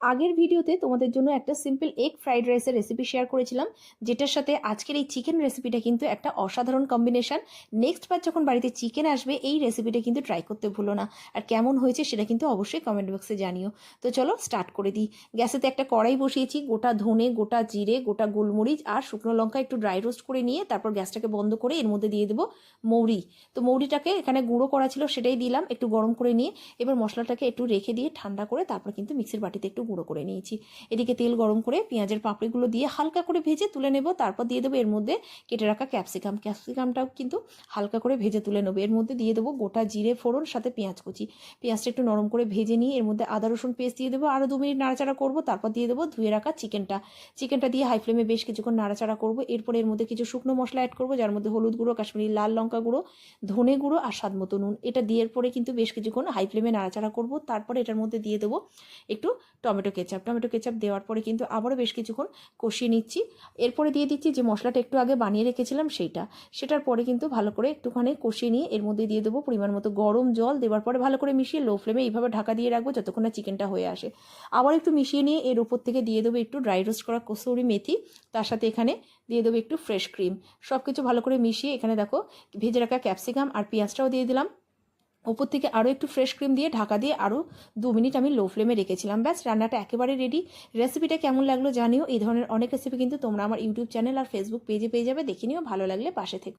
আগের ভিডিওতে তোমাদের জন্য একটা সিম্পল এগ ফ্রাইড রাইসের রেসিপি শেয়ার করেছিলাম, যেটার সাথে আজকের এই চিকেন রেসিপিটা কিন্তু একটা অসাধারণ কম্বিনেশন। নেক্সট বার যখন বাড়িতে চিকেন আসবে এই রেসিপিটা কিন্তু ট্রাই করতে ভুলো না। আর কেমন হয়েছে সেটা কিন্তু অবশ্যই কমেন্ট বক্সে জানিও। তো চলো স্টার্ট করে দিই। গ্যাসেতে একটা কড়াই বসিয়েছি, গোটা ধনে, গোটা জিরে, গোটা গোলমরিচ আর শুকনো লঙ্কা একটু ড্রাই রোস্ট করে নিয়ে তারপর গ্যাসটাকে বন্ধ করে এর মধ্যে দিয়ে দেবো মৌরি। তো মৌরিটাকে এখানে গুঁড়ো করা ছিল সেটাই দিলাম, একটু গরম করে নিয়ে এবার মশলাটাকে একটু রেখে দিয়ে ঠান্ডা করে তারপর কিন্তু মিক্সির বাটিতে একটু গুঁড়ো করে নিয়েছি। এদিকে তেল গরম করে পেঁয়াজের পাপড়িগুলো দিয়ে হালকা করে ভেজে তুলে নেব। তারপর দিয়ে দেবো এর মধ্যে কেটে রাখা ক্যাপসিকামটাও কিন্তু হালকা করে ভেজে তুলে নেবো। এর মধ্যে দিয়ে দেবো গোটা জিরে ফোড়ন, সাথে পেঁয়াজ কুচি। পেঁয়াজটা একটু নরম করে ভেজে নিয়ে এর মধ্যে আদা রসুন পেস্ট দিয়ে দেবো, আরও 2 মিনিট নাড়াচাড়া করবো। তারপর দিয়ে দেবো ধুয়ে রাখা চিকেনটা দিয়ে হাই ফ্লেমে বেশ কিছুক্ষণ নাড়াচাড়া করবো। এরপর এর মধ্যে কিছু শুকনো মশলা অ্যাড করবো, যার মধ্যে হলুদ গুঁড়ো, কাশ্মীরি লাল লঙ্কা গুঁড়ো, ধনে গুঁড়ো আর স্বাদ মতো নুন। এটা দিয়ে পরে কিন্তু বেশ কিছুক্ষণ হাই ফ্লেমে নাড়াচাড়া করবো। তারপরে এটার মধ্যে দিয়ে দেবো একটু টমেটো কেচাপ দেওয়ার পরে কিন্তু আবারও বেশ কিছুক্ষণ কষিয়ে নিচ্ছি। এরপরে দিয়ে দিচ্ছি যে মশলাটা একটু আগে বানিয়ে রেখেছিলাম সেটার পরে কিন্তু ভালো করে একটুখানি কষিয়ে নিয়ে এর মধ্যে দিয়ে দেবো পরিমাণ মতো গরম জল। দেওয়ার পরে ভালো করে মিশিয়ে লো ফ্লেমে এইভাবে ঢাকা দিয়ে রাখবো যতক্ষণ না চিকেনটা হয়ে আসে। আবার একটু মিশিয়ে নিয়ে এর উপর থেকে দিয়ে দেবো একটু ড্রাই রোস্ট করা কসুরি মেথি, তার সাথে এখানে দিয়ে দেবো একটু ফ্রেশ ক্রিম। সব কিছু ভালো করে মিশিয়ে এখানে দেখো ভেজে রাখা ক্যাপসিকাম আর পেঁয়াজটাও দিয়ে দিলাম। ওপর থেকে আরও একটু ফ্রেশ ক্রিম দিয়ে ঢাকা দিয়ে আরও 2 মিনিট আমি লো ফ্লেমে রেখেছিলাম। ব্যাস, রান্নাটা একেবারে রেডি। রেসিপিটা কেমন লাগলো জানিও। এই ধরনের অনেক রেসিপি কিন্তু তোমরা আমার ইউটিউব চ্যানেল আর ফেসবুক পেজে পেয়ে যাবে, দেখে নিও। ভালো লাগলে পাশে থেকো।